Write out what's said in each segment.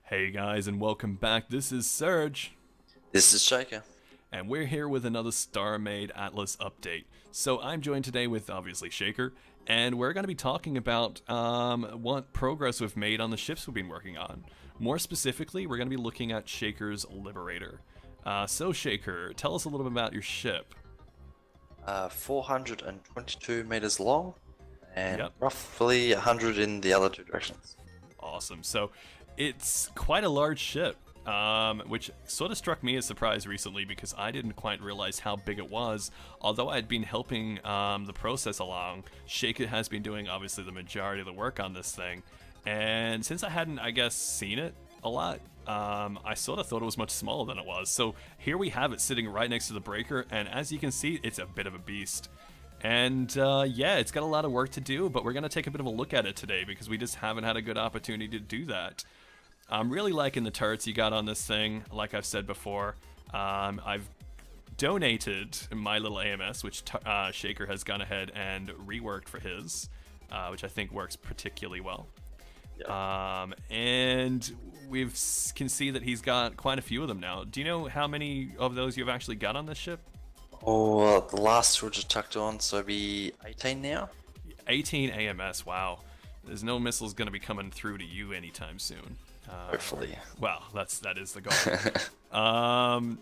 Hey guys, and welcome back. This is Serge, This is Shaker. and we're here with another StarMade Atlas update. So I'm joined today with obviously Shaker, and we're going to be talking about what progress we've made on the ships we've been working on. More specifically, we're going to be looking at Shaker's Liberator. So Shaker, tell us a little bit about your ship. 422 meters long and Yep. roughly 100 in the other two directions. Awesome. So it's quite a large ship, which sort of struck me as a surprise recently because I didn't quite realize how big it was. Although I'd been helping the process along, Shaker has been doing obviously the majority of the work on this thing. And since I hadn't, I guess, seen it a lot, I sort of thought it was much smaller than it was. So here we have it sitting right next to the breaker, and as you can see, it's a bit of a beast. And yeah, it's got a lot of work to do, but we're going to take a bit of a look at it today because we just haven't had a good opportunity to do that. I'm really liking the turrets you got on this thing, like I've said before. I've donated my little AMS, which Shaker has gone ahead and reworked for his, which I think works particularly well. And can see that he's got quite a few of them now. Do you know how many of those you've actually got on this ship? Oh, the last two are just tucked on, so it'll be 18 now. 18 AMS, wow. There's no missiles going to be coming through to you anytime soon. Hopefully. Well, that is the goal. I'm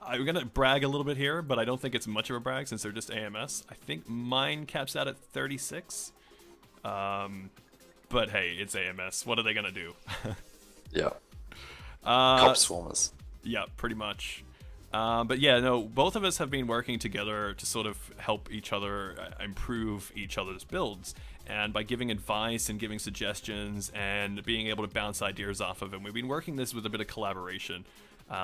going to brag a little bit here, but I don't think it's much of a brag since they're just AMS. I think mine caps out at 36. But hey, it's AMS. What are they going to do? Yeah. Cop swarmers. Yeah, pretty much. But yeah, no, both of us have been working together to sort of help each other improve each other's builds. And by giving advice and giving suggestions and being able to bounce ideas off of it, we've been working this with a bit of collaboration,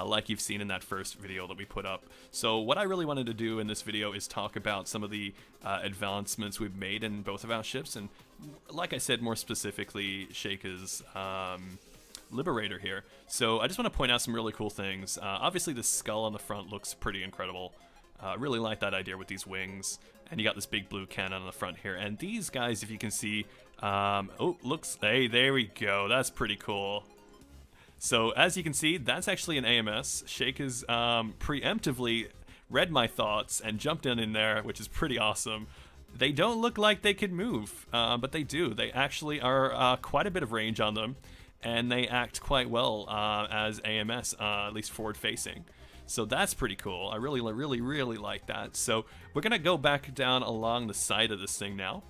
like you've seen in that first video that we put up. So what I really wanted to do in this video is talk about some of the advancements we've made in both of our ships. And like I said, more specifically, Shaker's Liberator here. So I just want to point out some really cool things. Obviously the skull on the front looks pretty incredible. Really like that idea with these wings. And you got this big blue cannon on the front here. And these guys, if you can see, hey, there we go. That's pretty cool. So as you can see, that's actually an AMS. Shake has preemptively read my thoughts and jumped in there, which is pretty awesome. They don't look like they could move, but they do. They actually are quite a bit of range on them. And they act quite well as AMS, at least forward-facing. So that's pretty cool. I really like that. So we're going to go back down along the side of this thing now.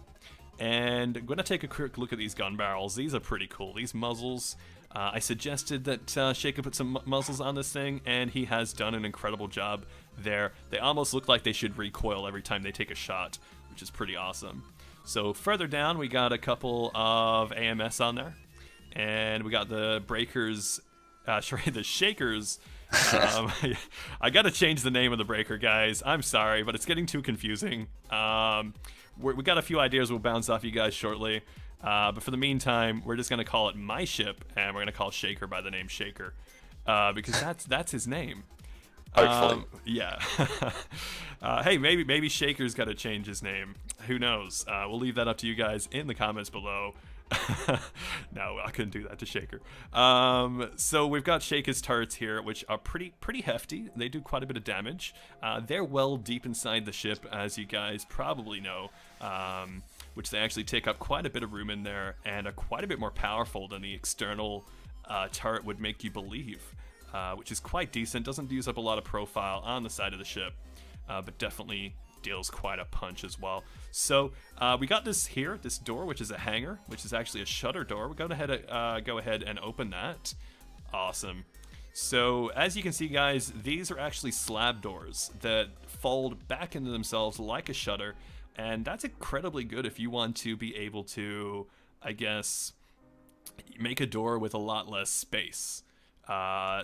And I'm going to take a quick look at these gun barrels. These are pretty cool. These muzzles, I suggested that Shaker put some muzzles on this thing, and he has done an incredible job there. They almost look like they should recoil every time they take a shot, which is pretty awesome. So further down, we got a couple of AMS on there. And we got the breakers, the shakers. I gotta change the name of the breaker, guys. I'm sorry, but it's getting too confusing. We got a few ideas we'll bounce off you guys shortly. But for the meantime, we're just gonna call it my ship, and we're gonna call Shaker by the name Shaker, because that's his name. Hopefully. Yeah. Hey, maybe Shaker's got to change his name. Who knows? We'll leave that up to you guys in the comments below. No, I couldn't do that to Shaker. So we've got Shaker's turrets here, which are pretty hefty. They do quite a bit of damage. They're well deep inside the ship, as you guys probably know, which they actually take up quite a bit of room in there and are quite a bit more powerful than the external turret would make you believe, which is quite decent. Doesn't use up a lot of profile on the side of the ship, but definitely deals quite a punch as well. So we got this here, this door, which is a hangar, which is actually a shutter door. We're going to go ahead and open that. Awesome. So as you can see, guys, these are actually slab doors that fold back into themselves like a shutter, and that's incredibly good if you want to be able to, I guess, make a door with a lot less space.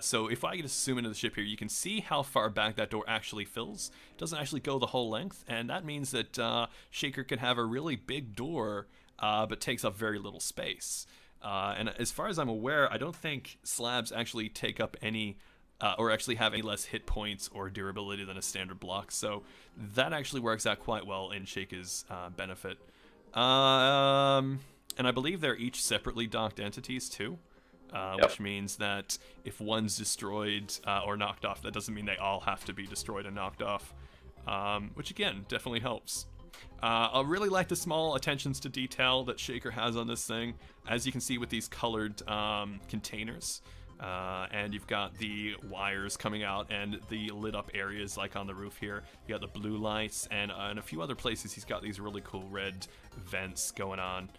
So if I just zoom into the ship here, you can see how far back that door actually fills. It doesn't actually go the whole length, and that means that Shaker can have a really big door, but takes up very little space. And as far as I'm aware, I don't think slabs actually take up any, or actually have any less hit points or durability than a standard block. So that actually works out quite well in Shaker's benefit. And I believe they're each separately docked entities too. Yep. which means that if one's destroyed or knocked off, that doesn't mean they all have to be destroyed and knocked off, which again definitely helps. I really like the small attentions to detail that Shaker has on this thing, as you can see with these colored containers. And you've got the wires coming out and the lit up areas like on the roof here. You got the blue lights, and in a few other places he's got these really cool red vents going on.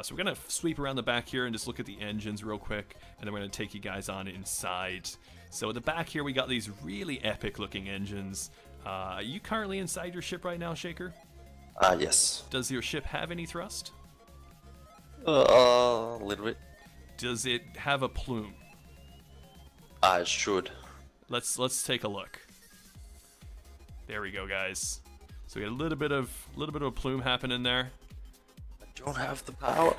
So we're going to sweep around the back here and just look at the engines real quick, and then we're going to take you guys on inside. So at the back here we got these really epic looking engines. Are you currently inside your ship right now, Shaker? Yes. Does your ship have any thrust? A little bit. Does it have a plume? I should. Let's take a look. There we go, guys. So we got a little bit of a plume happening there. I don't have the power.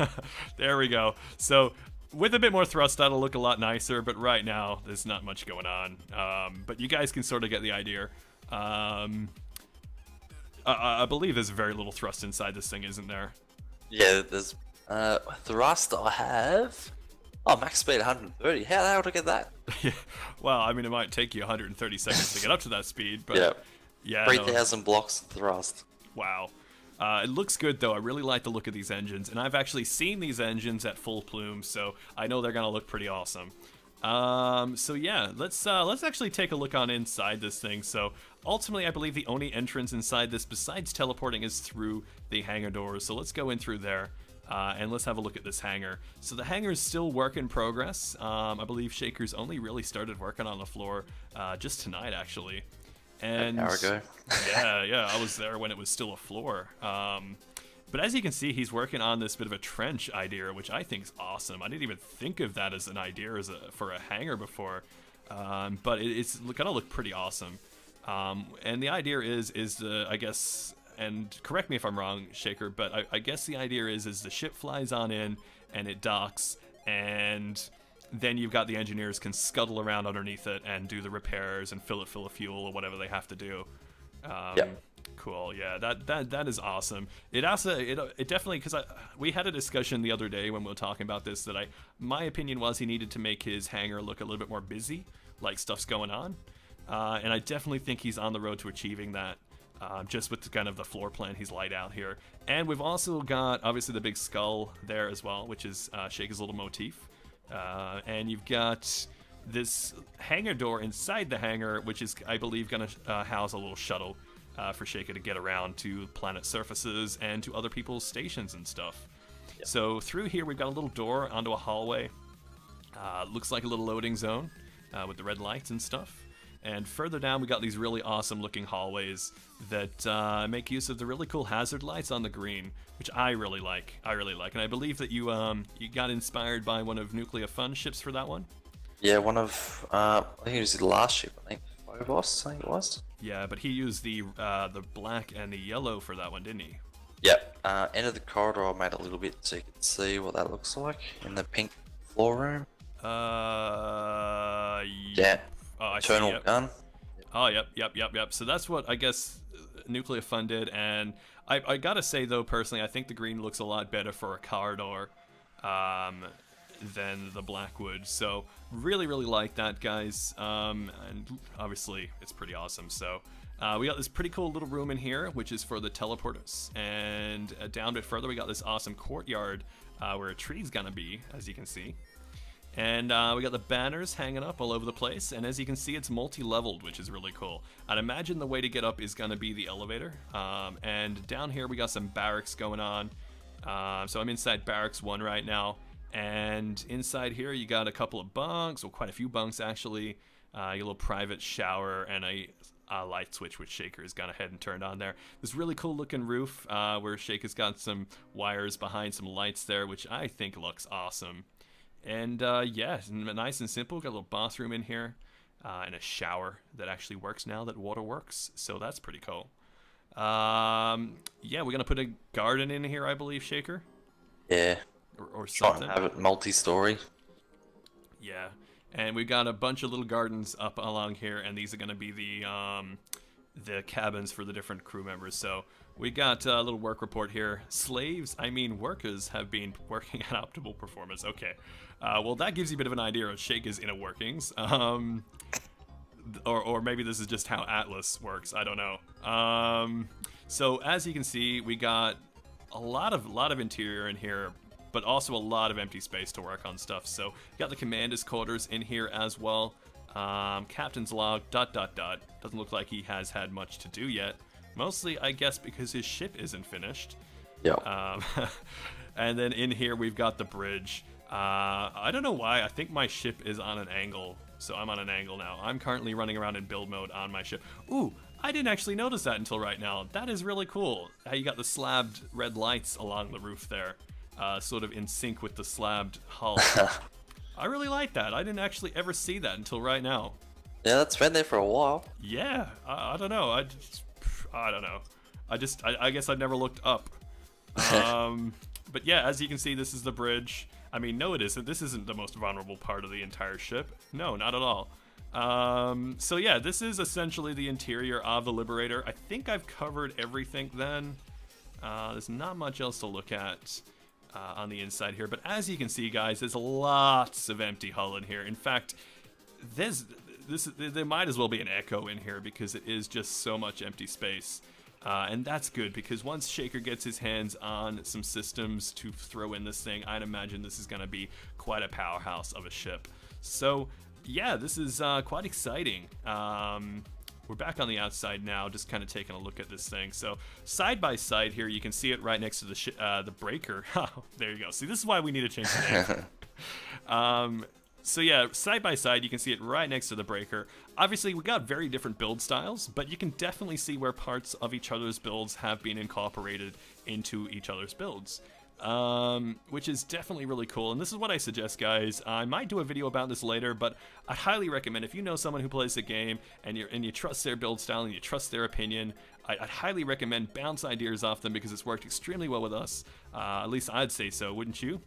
There we go. So with a bit more thrust, that'll look a lot nicer. But right now, there's not much going on. But you guys can sort of get the idea. I believe there's very little thrust inside this thing, isn't there? Yeah, there's thrust I have. Oh, max speed 130. How the hell did I get that? Yeah. Well, I mean, it might take you 130 seconds to get up to that speed, but Yeah. yeah, 3,000 blocks of thrust. Wow. It looks good though. I really like the look of these engines, and I've actually seen these engines at full plume, so I know they're gonna look pretty awesome. So yeah, let's actually take a look on inside this thing. So ultimately, I believe the only entrance inside this, besides teleporting, is through the hangar doors. So let's go in through there. And let's have a look at this hangar. So the hangar is still work in progress. I believe Shaker's only really started working on the floor just tonight, actually. And An hour ago. yeah, I was there when it was still a floor. But as you can see, he's working on this bit of a trench idea, which I think is awesome. I didn't even think of that as an idea for a hangar before, but it's gonna look pretty awesome. And the idea is I guess. And correct me if I'm wrong, Shaker, but I guess the idea is the ship flies on in and it docks, and then you've got the engineers can scuttle around underneath it and do the repairs and fill it full of fuel or whatever they have to do. Yeah. Cool. Yeah, that is awesome. It also it definitely, because we had a discussion the other day when we were talking about this, that my opinion was he needed to make his hangar look a little bit more busy, like stuff's going on, and I definitely think he's on the road to achieving that. Just with kind of the floor plan he's laid out here. And we've also got, obviously, the big skull there as well, which is Shaker's little motif. And you've got this hangar door inside the hangar, which is, I believe, going to house a little shuttle for Shaker to get around to planet surfaces and to other people's stations and stuff. Yep. So through here, we've got a little door onto a hallway. Looks like a little loading zone with the red lights and stuff. And further down, we got these really awesome looking hallways that make use of the really cool hazard lights on the green, which I really like. And I believe that you got inspired by one of Nuclear Fun's ships for that one. Yeah, one of I think it was the last ship. I think Phobos. I think it was. Yeah, but he used the black and the yellow for that one, didn't he? Yep. End of the corridor, I made a little bit so you can see what that looks like in the pink floor room. Yeah. Oh, I Eternal see, yep. gun. Oh, yep. So that's what I guess Nuclear Fun did, and I gotta say though, personally, I think the green looks a lot better for a corridor than the black would. So really like that, guys. And obviously it's pretty awesome. So we got this pretty cool little room in here, which is for the teleporters, and down a bit further we got this awesome courtyard where a tree's gonna be, as you can see. And we got the banners hanging up all over the place, and as you can see, it's multi-leveled, which is really cool. I'd imagine the way to get up is going to be the elevator. And down here, we got some barracks going on. So I'm inside Barracks 1 right now. And inside here, you got a couple of bunks, well, quite a few bunks, actually. A little private shower and a light switch, which Shaker has gone ahead and turned on there. This really cool-looking roof where Shaker's got some wires behind some lights there, which I think looks awesome. And yeah, nice and simple. Got a little bathroom in here and a shower that actually works now that water works. So that's pretty cool. Yeah, we're going to put a garden in here, I believe, Shaker. Yeah. Or Try something. and have it multi-story. Yeah. And we've got a bunch of little gardens up along here, and these are going to be the cabins for the different crew members. So We got a little work report here. Slaves, I mean workers, have been working at optimal performance. Okay. Well, that gives you a bit of an idea of Shake's inner workings. Or maybe this is just how Atlas works. I don't know. So as you can see, we got a lot of interior in here, but also a lot of empty space to work on stuff. So you got the commander's quarters in here as well. Captain's log, ... Doesn't look like he has had much to do yet. Mostly, I guess, because his ship isn't finished. Yeah. And then in here, we've got the bridge. I don't know why. I think my ship is on an angle. So I'm on an angle now. I'm currently running around in build mode on my ship. Ooh, I didn't actually notice that until right now. That is really cool. How you got the slabbed red lights along the roof there. Sort of in sync with the slabbed hull. I really like that. I didn't actually ever see that until right now. Yeah, that's been there for a while. Yeah, I don't know. I don't know. I guess I never looked up. But yeah, as you can see, this is the bridge. I mean, no, it isn't. This isn't the most vulnerable part of the entire ship. No, not at all. So yeah, this is essentially the interior of the Liberator. I think I've covered everything then. There's not much else to look at on the inside here. But as you can see, guys, there's lots of empty hull in here. In fact, there might as well be an echo in here because it is just so much empty space. And that's good because once Shaker gets his hands on some systems to throw in this thing, I'd imagine this is going to be quite a powerhouse of a ship. So yeah, this is quite exciting. We're back on the outside now, just kind of taking a look at this thing. So side by side here, you can see it right next to the breaker. There you go. See, this is why we need to change the name. So yeah, side by side, you can see it right next to the breaker. Obviously, we got very different build styles, but you can definitely see where parts of each other's builds have been incorporated into each other's builds, which is definitely really cool. And this is what I suggest, guys. I might do a video about this later, but I highly recommend if you know someone who plays the game and you trust their build style and you trust their opinion, I'd highly recommend bounce ideas off them because it's worked extremely well with us. At least I'd say so, wouldn't you?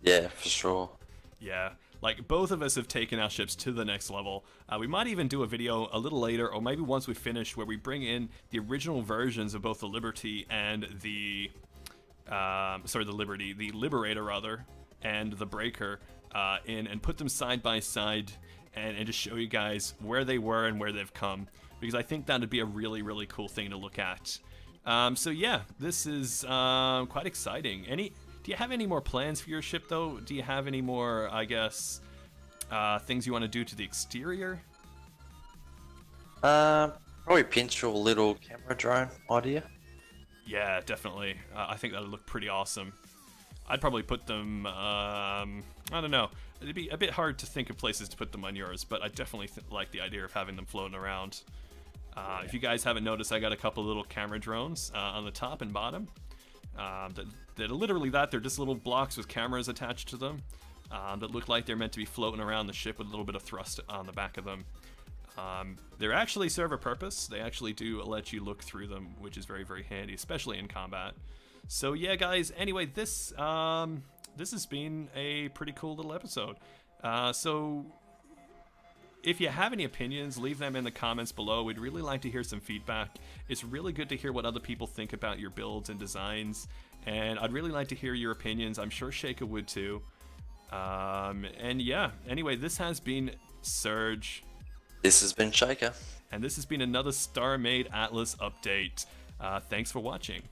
Yeah, for sure. Yeah. Like, both of us have taken our ships to the next level. We might even do a video a little later, or maybe once we finish, where we bring in the original versions of both the Liberty and the... the Liberator, rather, and the Breaker in, and put them side by side, and just show you guys where they were and where they've come. Because I think that would be a really, really cool thing to look at. So yeah, this is quite exciting. Do you have any more plans for your ship, though? Do you have any more, I guess, things you want to do to the exterior? Probably pinch your little camera drone idea. Yeah, definitely. I think that would look pretty awesome. I'd probably put them, I don't know. It'd be a bit hard to think of places to put them on yours, but I definitely like the idea of having them floating around. If you guys haven't noticed, I got a couple little camera drones on the top and bottom. That are literally that. They're just little blocks with cameras attached to them that look like they're meant to be floating around the ship with a little bit of thrust on the back of them. They actually serve a purpose. They actually do let you look through them, which is very, very handy, especially in combat. So yeah, guys, anyway, this has been a pretty cool little episode. So if you have any opinions, leave them in the comments below. We'd really like to hear some feedback. It's really good to hear what other people think about your builds and designs, and I'd really like to hear your opinions. I'm sure Shaker would too. And yeah, anyway, this has been Surge. This has been Shaker. And this has been another Star Made Atlas update. Thanks for watching.